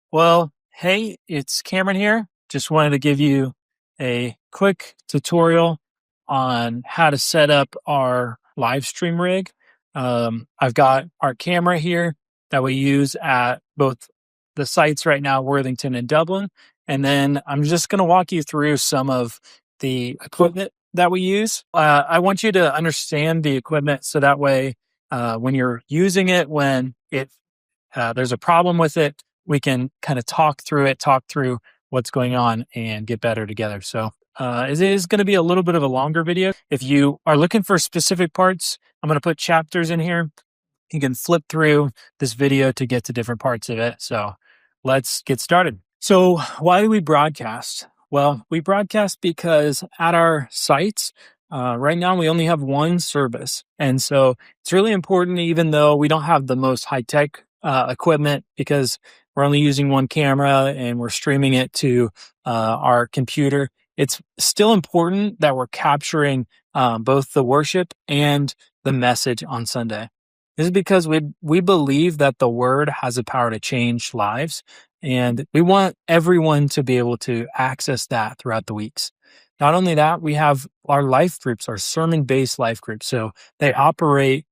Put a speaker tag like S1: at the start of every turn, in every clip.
S1: Well, hey, it's Cameron here. Just wanted to give you a quick tutorial on how to set up our live stream rig. I've got our camera here that we use at both the sites right now, Worthington and Dublin. And then I'm just going to walk you through some of the equipment that we use. I want you to understand the equipment so that way when you're using it, when there's a problem with it, we can kind of talk through what's going on and get better together. So it is going to be a little bit of a longer video. If you are looking for specific parts, I'm going to put chapters in here. You can flip through this video to get to different parts of it. So let's get started. So why do we broadcast? Well, we broadcast because at our sites, right now we only have one service. And so it's really important, even though we don't have the most high-tech equipment, because we're only using one camera and we're streaming it to our computer. It's still important that we're capturing both the worship and the message on Sunday. This is because we believe that the word has the power to change lives, and we want everyone to be able to access that throughout the weeks. Not only that, we have our life groups, our sermon-based life groups. So they operate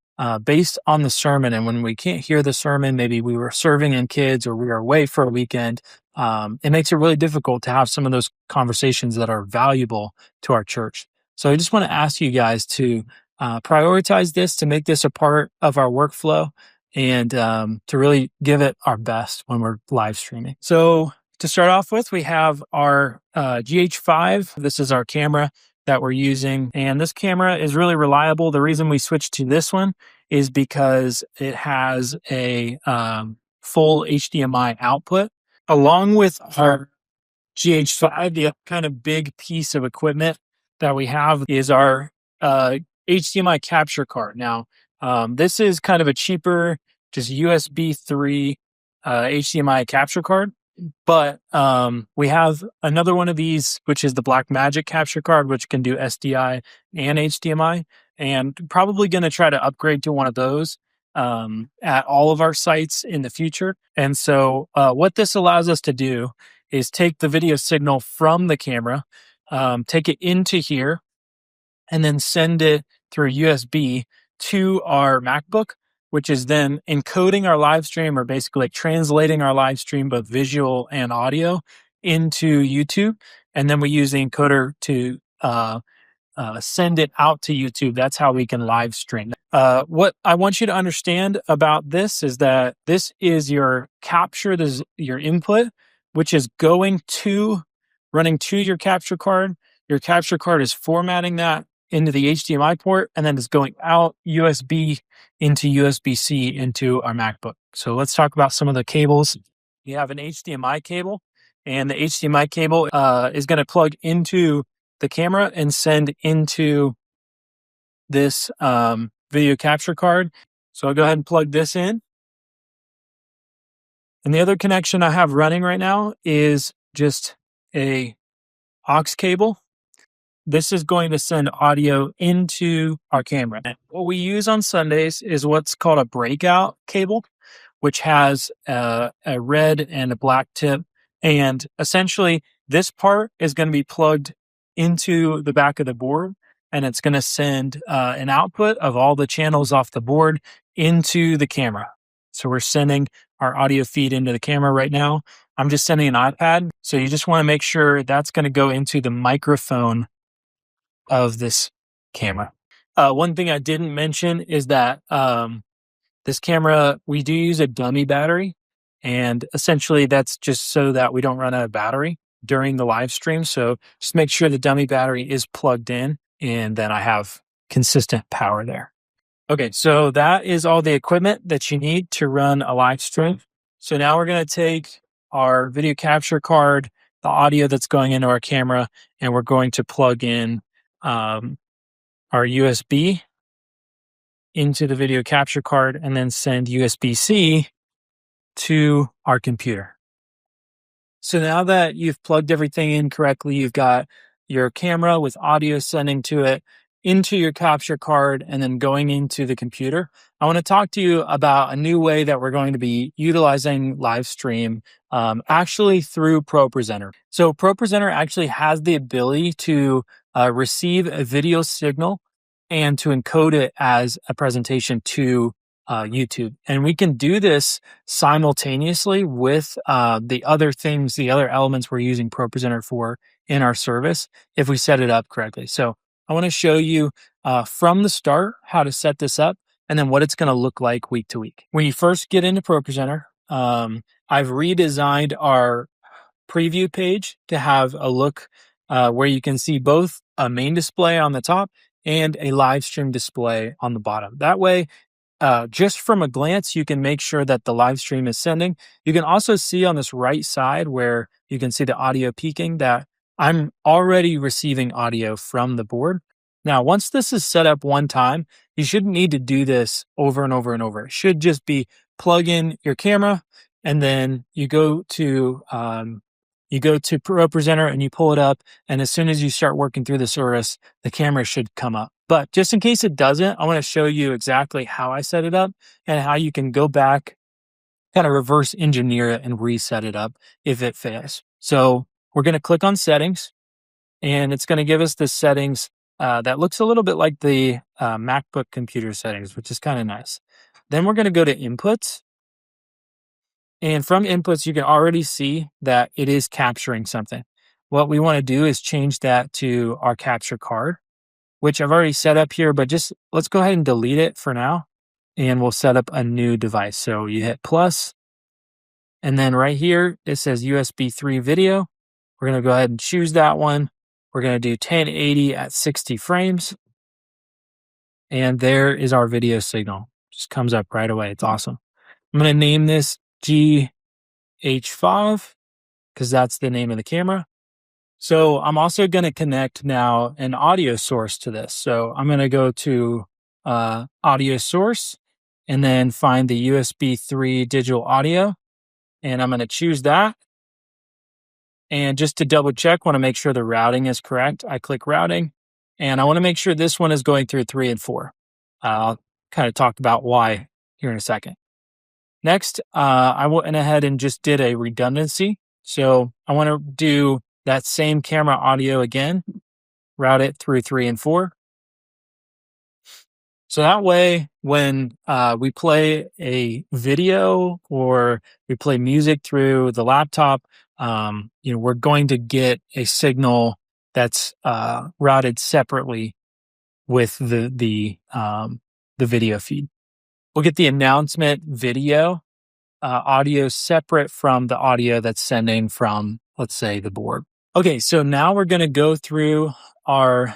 S1: based on the sermon. And when we can't hear the sermon, maybe we were serving in kids or we were away for a weekend, it makes it really difficult to have some of those conversations that are valuable to our church. So I just want to ask you guys to prioritize this, to make this a part of our workflow, and to really give it our best when we're live streaming. So to start off with, we have our GH5. This is our camera that we're using, and this camera is really reliable. The reason we switched to this one is because it has a full HDMI output. Along with our GH5, the kind of big piece of equipment that we have is our HDMI capture card. Now, this is kind of a cheaper, just USB 3 HDMI capture card. But we have another one of these, which is the Blackmagic capture card, which can do SDI and HDMI, and probably going to try to upgrade to one of those at all of our sites in the future. And so what this allows us to do is take the video signal from the camera, take it into here, and then send it through USB to our MacBook, which is then encoding our live stream, or basically like translating our live stream, both visual and audio, into YouTube. And then we use the encoder to send it out to YouTube. That's how we can live stream. What I want you to understand about this is that this is your capture, this is your input, which is running to your capture card. Your capture card is formatting that into the HDMI port, and then it's going out USB into USB-C into our MacBook. So let's talk about some of the cables. You have an HDMI cable, and the HDMI cable is going to plug into the camera and send into this video capture card. So I'll go ahead and plug this in. And the other connection I have running right now is just a aux cable. This is going to send audio into our camera. What we use on Sundays is what's called a breakout cable, which has a red and a black tip. And essentially, this part is going to be plugged into the back of the board, and it's going to send an output of all the channels off the board into the camera. So we're sending our audio feed into the camera right now. I'm just sending an iPad. So you just want to make sure that's going to go into the microphone of this camera. One thing I didn't mention is that this camera, we do use a dummy battery, and essentially that's just so that we don't run out of battery during the live stream. So just make sure the dummy battery is plugged in, and then I have consistent power there. Okay, so that is all the equipment that you need to run a live stream. So now we're going to take our video capture card, the audio that's going into our camera, and we're going to plug in our USB into the video capture card, and then send USB-C to our computer. So now that you've plugged everything in correctly, you've got your camera with audio sending to it, into your capture card and then going into the computer, I want to talk to you about a new way that we're going to be utilizing Livestream actually through ProPresenter. So ProPresenter actually has the ability to receive a video signal and to encode it as a presentation to YouTube. And we can do this simultaneously with the other things, the other elements we're using ProPresenter for in our service if we set it up correctly. So I want to show you from the start how to set this up and then what it's going to look like week to week. When you first get into ProPresenter, I've redesigned our preview page to have a look where you can see both a main display on the top and a live stream display on the bottom. That way, just from a glance, you can make sure that the live stream is sending. You can also see on this right side where you can see the audio peaking that I'm already receiving audio from the board. Now, once this is set up one time, you shouldn't need to do this over and over and over. It should just be plug in your camera and then you go to ProPresenter and you pull it up. And as soon as you start working through the service, the camera should come up. But just in case it doesn't, I want to show you exactly how I set it up and how you can go back, kind of reverse engineer it and reset it up if it fails. So we're going to click on settings and it's going to give us the settings that looks a little bit like the MacBook computer settings, which is kind of nice. Then we're going to go to inputs. And from inputs, you can already see that it is capturing something. What we want to do is change that to our capture card, which I've already set up here, but just let's go ahead and delete it for now. And we'll set up a new device. So you hit plus, and then right here, it says USB 3 video. We're going to go ahead and choose that one. We're going to do 1080 at 60 frames. And there is our video signal. Just comes up right away. It's awesome. I'm going to name this GH5 because that's the name of the camera. So I'm also going to connect now an audio source to this. So I'm going to go to audio source and then find the USB 3 digital audio. And I'm going to choose that. And just to double check, want to make sure the routing is correct. I click routing and I want to make sure this one is going through 3 and 4. I'll kind of talk about why here in a second. Next, I went ahead and just did a redundancy. So I want to do that same camera audio again, route it through 3 and 4. So that way, when we play a video or we play music through the laptop, we're going to get a signal that's routed separately with the video feed. We'll get the announcement video audio separate from the audio that's sending from, let's say, the board. Okay, so now we're going to go through our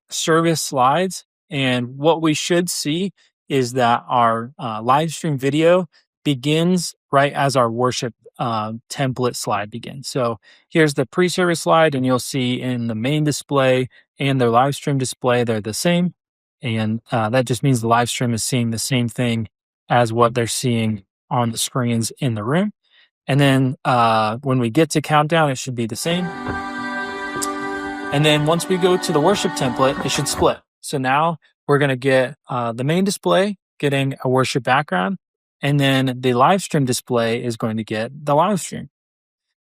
S1: service slides. And what we should see is that our live stream video begins right as our worship template slide begins. So here's the pre-service slide, and you'll see in the main display and the live stream display, they're the same. And that just means the live stream is seeing the same thing as what they're seeing on the screens in the room. And then when we get to countdown, it should be the same. And then once we go to the worship template, it should split. So now we're going to get the main display getting a worship background, and then the live stream display is going to get the live stream.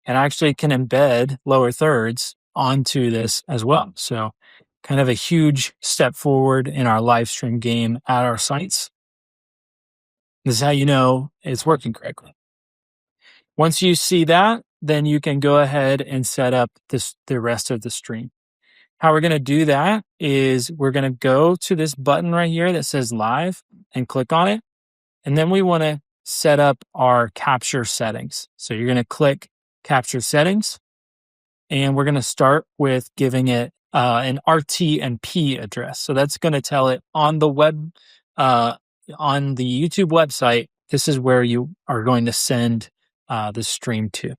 S1: And I actually can embed lower thirds onto this as well. So kind of a huge step forward in our live stream game at our sites. This is how you know it's working correctly. Once you see that, then you can go ahead and set up the rest of the stream. How we're going to do that is we're going to go to this button right here that says live and click on it. And then we want to set up our capture settings. So you're going to click capture settings, and we're going to start with giving it an RTMP address. So that's going to tell it on the web, on the YouTube website, this is where you are going to send the stream to.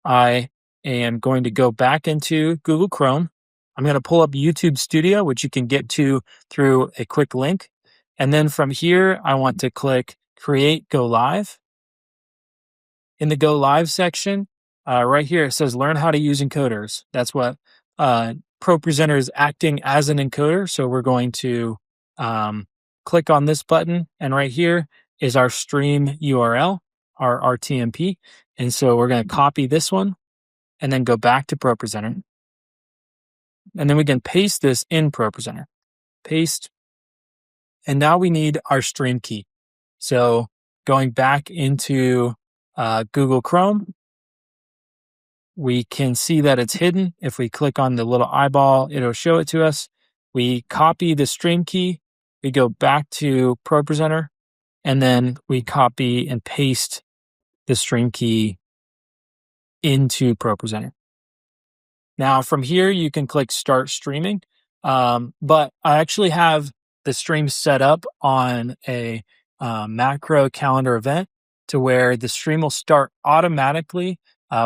S1: I am going to go back into Google Chrome. I'm going to pull up YouTube Studio, which you can get to through a quick link. And then from here, I want to click Create Go Live. In the Go Live section, right here, it says Learn how to use encoders. That's what ProPresenter is acting as an encoder. So we're going to click on this button, and right here is our stream URL, our RTMP. And so we're going to copy this one and then go back to ProPresenter. And then we can paste this in ProPresenter. Paste. And now we need our stream key. So going back into Google Chrome, we can see that it's hidden. If we click on the little eyeball, it'll show it to us. We copy the stream key. We go back to ProPresenter, and then we copy and paste the stream key into ProPresenter. Now from here, you can click Start Streaming. But I actually have the stream set up on a macro calendar event to where the stream will start automatically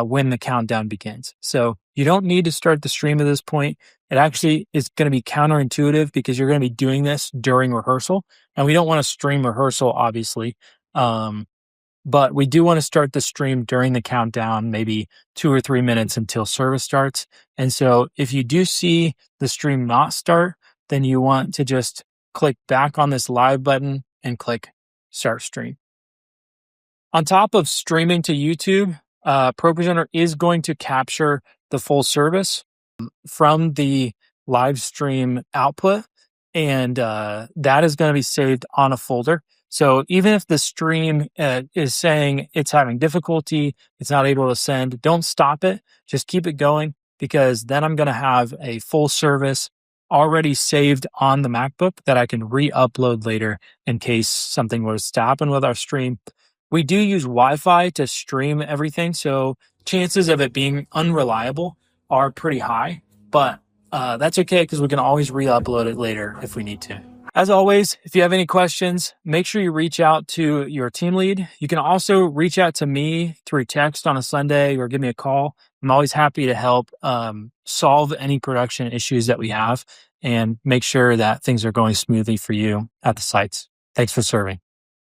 S1: when the countdown begins. So you don't need to start the stream at this point. It actually is going to be counterintuitive because you're going to be doing this during rehearsal. And we don't want to stream rehearsal, obviously. But we do want to start the stream during the countdown, maybe 2 or 3 minutes until service starts. And so if you do see the stream not start, then you want to just click back on this live button and click Start Stream. On top of streaming to YouTube, ProPresenter is going to capture the full service from the live stream output, and that is going to be saved on a folder. So even if the stream is saying it's having difficulty, it's not able to send, don't stop it. Just keep it going, because then I'm going to have a full service already saved on the MacBook that I can re-upload later in case something was to happen with our stream. We do use Wi-Fi to stream everything, so chances of it being unreliable are pretty high, but that's okay because we can always re-upload it later if we need to. As always, if you have any questions, make sure you reach out to your team lead. You can also reach out to me through text on a Sunday or give me a call. I'm always happy to help solve any production issues that we have and make sure that things are going smoothly for you at the sites. Thanks for serving.